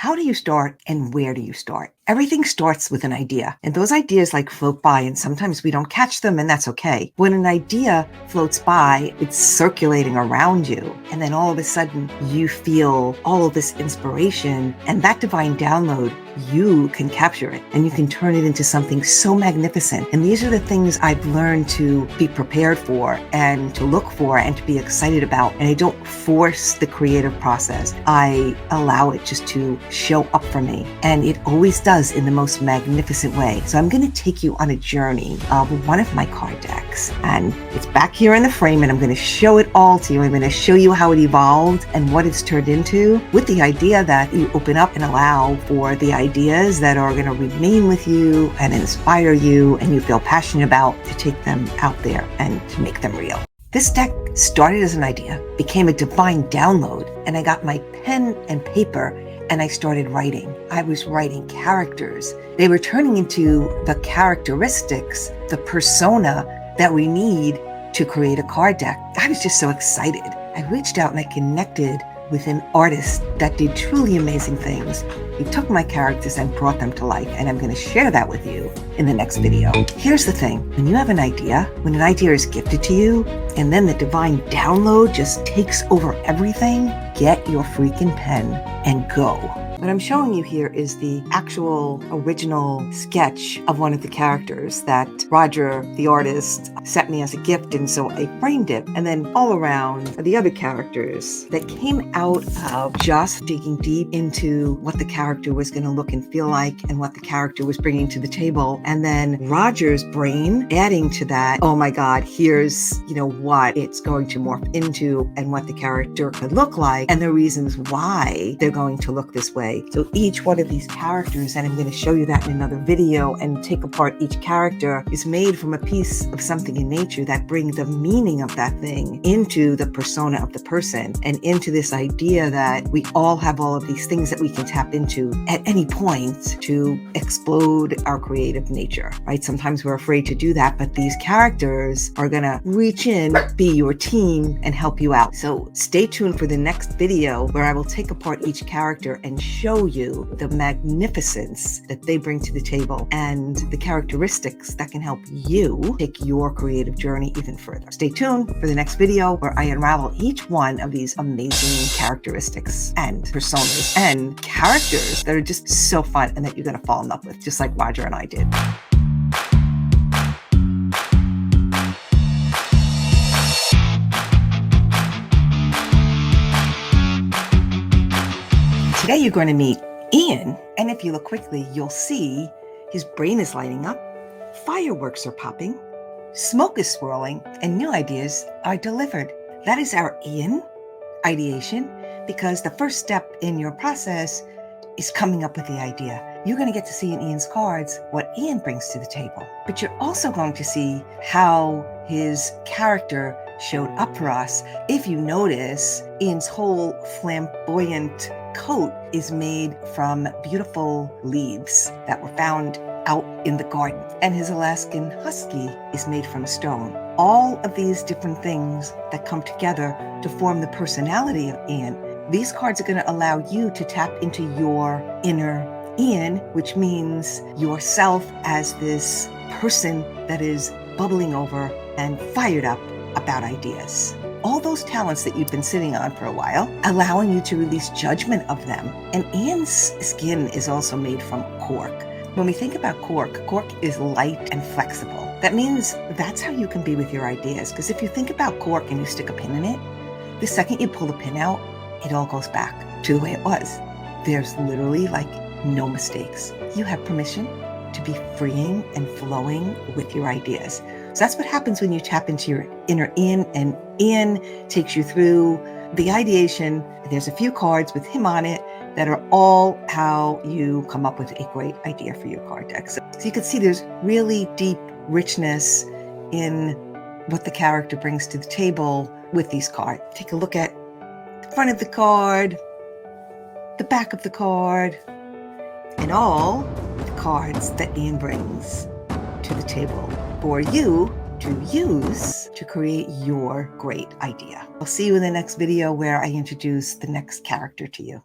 how do you start and where do you start? Everything starts with an idea, and those ideas float by, and sometimes we don't catch them, and that's okay. When an idea floats by, it's circulating around you, and then all of a sudden you feel all of this inspiration, and that divine download, you can capture it and you can turn it into something so magnificent. And these are the things I've learned to be prepared for and to look for and to be excited about. And I don't force the creative process. I allow it just to show up for me, and it always does in the most magnificent way. So I'm going to take you on a journey of one of my card decks, and it's back here in the frame, and I'm going to show it all to you. I'm going to show you how it evolved and what it's turned into, with the idea that you open up and allow for the ideas that are going to remain with you and inspire you and you feel passionate about, to take them out there and to make them real. This deck started as an idea, became a divine download, and I got my pen and paper and I started writing. I was writing characters. They were turning into the characteristics, the persona that we need to create a card deck. I was just so excited. I reached out and I connected with an artist that did truly amazing things. He took my characters and brought them to life, and I'm going to share that with you in the next video. Here's the thing. When you have an idea, when an idea is gifted to you, and then the divine download just takes over everything, get your freaking pen and go. What I'm showing you here is the actual original sketch of one of the characters that Roger, the artist, sent me as a gift, and so I framed it. And then all around are the other characters that came out of just digging deep into what the character was going to look and feel like and what the character was bringing to the table. And then Roger's brain adding to that, oh my God, here's, what it's going to morph into and what the character could look like and the reasons why they're going to look this way. So each one of these characters, and I'm going to show you that in another video and take apart each character, is made from a piece of something in nature that brings the meaning of that thing into the persona of the person and into this idea that we all have all of these things that we can tap into at any point to explode our creative nature, right? Sometimes we're afraid to do that, but these characters are going to reach in, be your team, and help you out. So stay tuned for the next video where I will take apart each character and show you the magnificence that they bring to the table and the characteristics that can help you take your creative journey even further. Stay tuned for the next video where I unravel each one of these amazing characteristics and personas and characters that are just so fun and that you're going to fall in love with, just like Roger and I did. Today you're going to meet Ian, and if you look quickly, you'll see his brain is lighting up, fireworks are popping, smoke is swirling, and new ideas are delivered. That is our Ian ideation, because the first step in your process is coming up with the idea. You're going to get to see in Ian's cards what Ian brings to the table, but you're also going to see how his character showed up for us. If you notice, Ian's whole flamboyant coat is made from beautiful leaves that were found out in the garden, and his Alaskan husky is made from stone. All of these different things that come together to form the personality of Ian. These cards are going to allow you to tap into your inner Ian, which means yourself as this person that is bubbling over and fired up about ideas. All those talents that you've been sitting on for a while, allowing you to release judgment of them. And Ian's skin is also made from cork. When we think about cork, cork is light and flexible. That means that's how you can be with your ideas. Because if you think about cork and you stick a pin in it, the second you pull the pin out, it all goes back to the way it was. There's literally no mistakes. You have permission to be freeing and flowing with your ideas. So that's what happens when you tap into your inner Ian, and Ian takes you through the ideation. There's a few cards with him on it that are all how you come up with a great idea for your card deck. So you can see there's really deep richness in what the character brings to the table with these cards. Take a look at the front of the card, the back of the card, and all the cards that Ian brings to the table for you to use to create your great idea. I'll see you in the next video where I introduce the next character to you.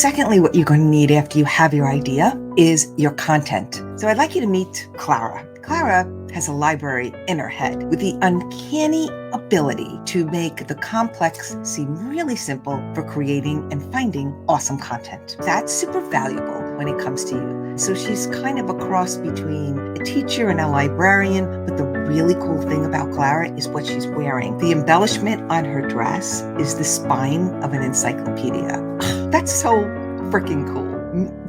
Secondly, what you're going to need after you have your idea is your content. So I'd like you to meet Clara. Clara has a library in her head with the uncanny ability to make the complex seem really simple for creating and finding awesome content. That's super valuable when it comes to you. So she's kind of a cross between a teacher and a librarian, but the really cool thing about Clara is what she's wearing. The embellishment on her dress is the spine of an encyclopedia. That's so freaking cool.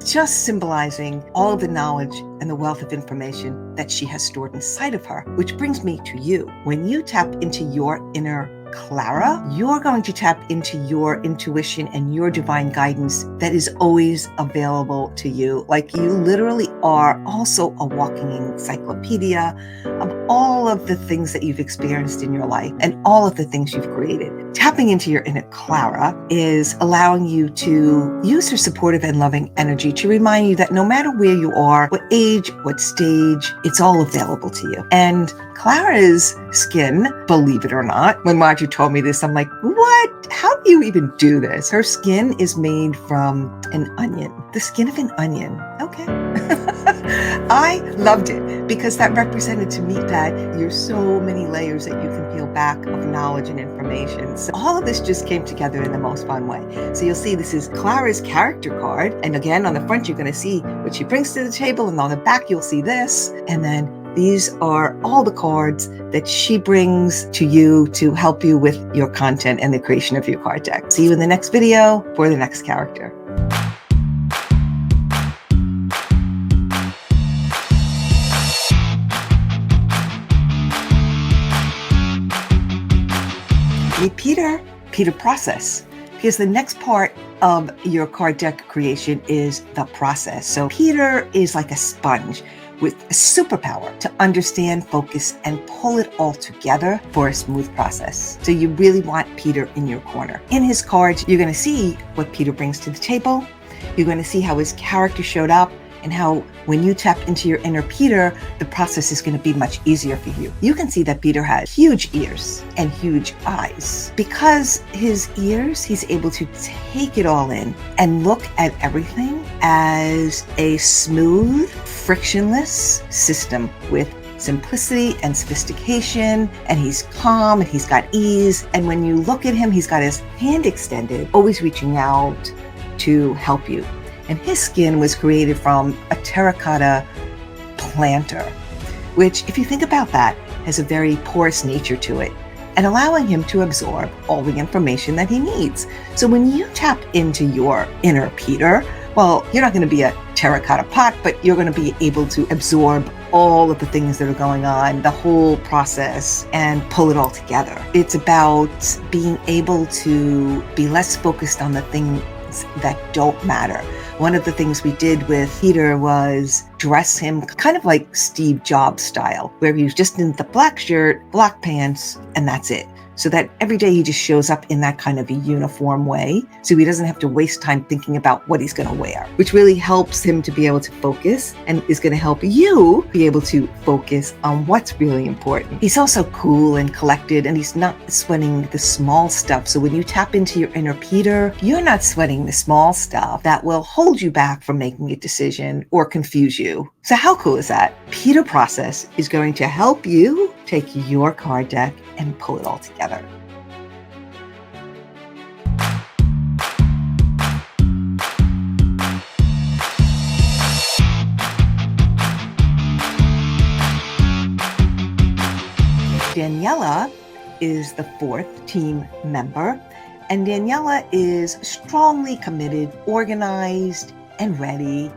Just symbolizing all of the knowledge and the wealth of information that she has stored inside of her, which brings me to you. When you tap into your inner Clara, you're going to tap into your intuition and your divine guidance that is always available to you. Like you literally are also a walking encyclopedia of all of the things that you've experienced in your life and all of the things you've created. Tapping into your inner Clara is allowing you to use her supportive and loving energy to remind you that no matter where you are, what age, what stage, it's all available to you. And Clara's skin, believe it or not, when Margie told me this, I'm like, what? How do you even do this? Her skin is made from an onion, the skin of an onion. Okay. I loved it because that represented to me that there's so many layers that you can peel back of knowledge and information. So all of this just came together in the most fun way. So you'll see this is Clara's character card. And again, on the front, you're going to see what she brings to the table. And on the back, you'll see this. And then these are all the cards that she brings to you to help you with your content and the creation of your card deck. See you in the next video for the next character. Meet Peter process, because the next part of your card deck creation is the process. So Peter is like a sponge with a superpower to understand, focus, and pull it all together for a smooth process. So you really want Peter in your corner. In his cards, you're going to see what Peter brings to the table. You're going to see how his character showed up and how when you tap into your inner Peter, the process is going to be much easier for you. You can see that Peter has huge ears and huge eyes. Because his ears, he's able to take it all in and look at everything as a smooth, frictionless system with simplicity and sophistication, and he's calm and he's got ease. And when you look at him, he's got his hand extended, always reaching out to help you. And his skin was created from a terracotta planter, which, if you think about that, has a very porous nature to it, and allowing him to absorb all the information that he needs. So when you tap into your inner Peter, well, you're not going to be a terracotta pot, but you're going to be able to absorb all of the things that are going on, the whole process, and pull it all together. It's about being able to be less focused on the things that don't matter. One of the things we did with Peter was dress him kind of like Steve Jobs style, where he was just in the black shirt, black pants, and that's it. So that every day he just shows up in that kind of a uniform way. So he doesn't have to waste time thinking about what he's going to wear, which really helps him to be able to focus and is going to help you be able to focus on what's really important. He's also cool and collected, and he's not sweating the small stuff. So when you tap into your inner Peter, you're not sweating the small stuff that will hold you back from making a decision or confuse you. So how cool is that? Peter Process is going to help you take your card deck and pull it all together. Daniela is the fourth team member, and Daniela is strongly committed, organized, and ready,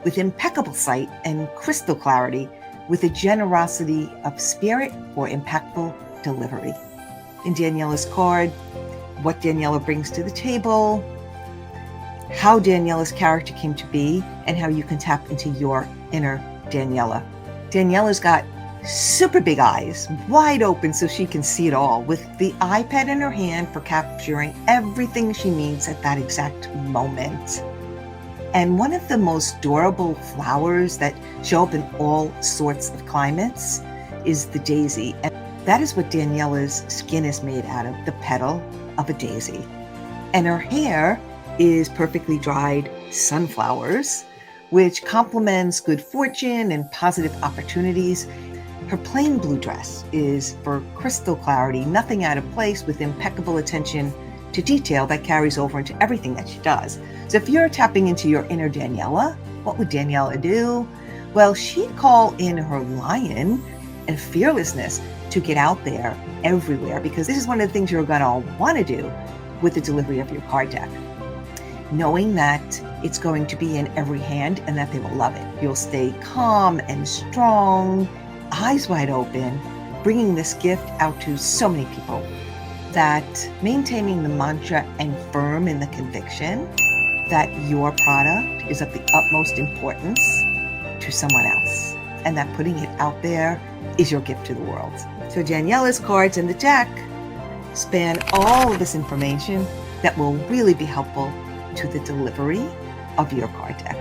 with impeccable sight and crystal clarity, with a generosity of spirit for impactful delivery. In Daniela's card, what Daniela brings to the table, how Daniela's character came to be, and how you can tap into your inner Daniela. Daniela's got super big eyes, wide open so she can see it all, with the iPad in her hand for capturing everything she needs at that exact moment. And one of the most durable flowers that show up in all sorts of climates is the daisy. And that is what Daniela's skin is made out of, the petal of a daisy. And her hair is perfectly dried sunflowers, which complements good fortune and positive opportunities. Her plain blue dress is for crystal clarity, nothing out of place, with impeccable attention to detail that carries over into everything that she does. So if you're tapping into your inner Daniela, what would Daniela do? Well, she'd call in her lion and fearlessness to get out there everywhere, because this is one of the things you're gonna wanna do with the delivery of your card deck. Knowing that it's going to be in every hand and that they will love it. You'll stay calm and strong, eyes wide open, bringing this gift out to so many people, that maintaining the mantra and firm in the conviction that your product is of the utmost importance to someone else, and that putting it out there is your gift to the world. So Daniela's cards in the deck span all of this information that will really be helpful to the delivery of your card deck.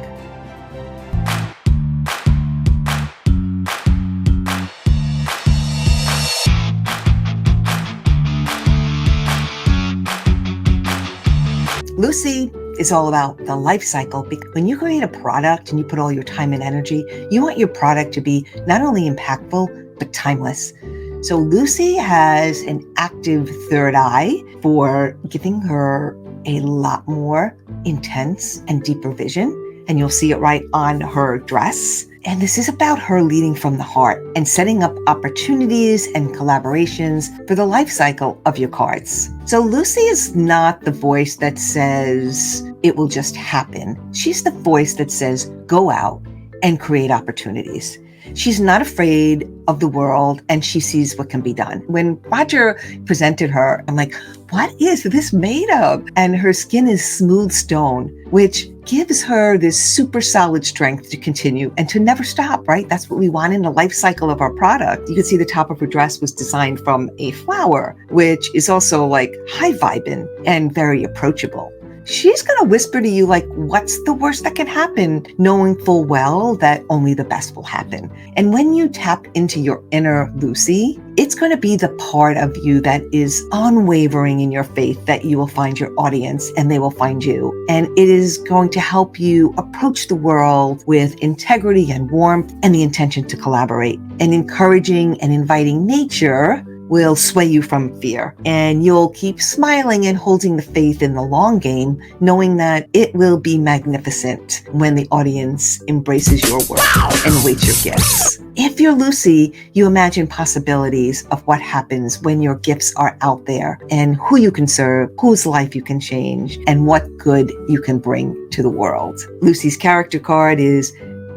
Lucy is all about the life cycle. When you create a product and you put all your time and energy, you want your product to be not only impactful, but timeless. So Lucy has an active third eye for giving her a lot more intense and deeper vision. And you'll see it right on her dress. And this is about her leading from the heart and setting up opportunities and collaborations for the life cycle of your cards. So Lucy is not the voice that says it will just happen. She's the voice that says, go out and create opportunities. She's not afraid of the world, and she sees what can be done. When Roger presented her, I'm like, what is this made of? And her skin is smooth stone, which gives her this super solid strength to continue and to never stop, right? That's what we want in the life cycle of our product. You can see the top of her dress was designed from a flower, which is also like high vibing and very approachable. She's going to whisper to you like, what's the worst that can happen? Knowing full well that only the best will happen. And when you tap into your inner Lucy, it's going to be the part of you that is unwavering in your faith that you will find your audience and they will find you. And it is going to help you approach the world with integrity and warmth and the intention to collaborate. And encouraging and inviting nature will sway you from fear, and you'll keep smiling and holding the faith in the long game, knowing that it will be magnificent when the audience embraces your work and awaits your gifts. If you're Lucy, you imagine possibilities of what happens when your gifts are out there and who you can serve, whose life you can change, and what good you can bring to the world. Lucy's character card is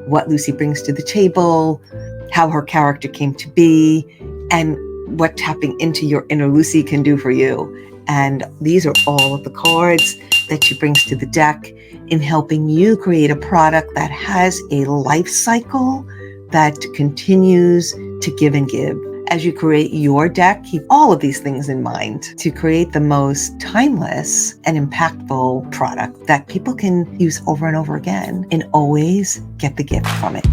what Lucy brings to the table, how her character came to be, and what tapping into your inner Lucy can do for you. And these are all of the cards that she brings to the deck in helping you create a product that has a life cycle that continues to give and give. As you create your deck, keep all of these things in mind to create the most timeless and impactful product that people can use over and over again and always get the gift from it.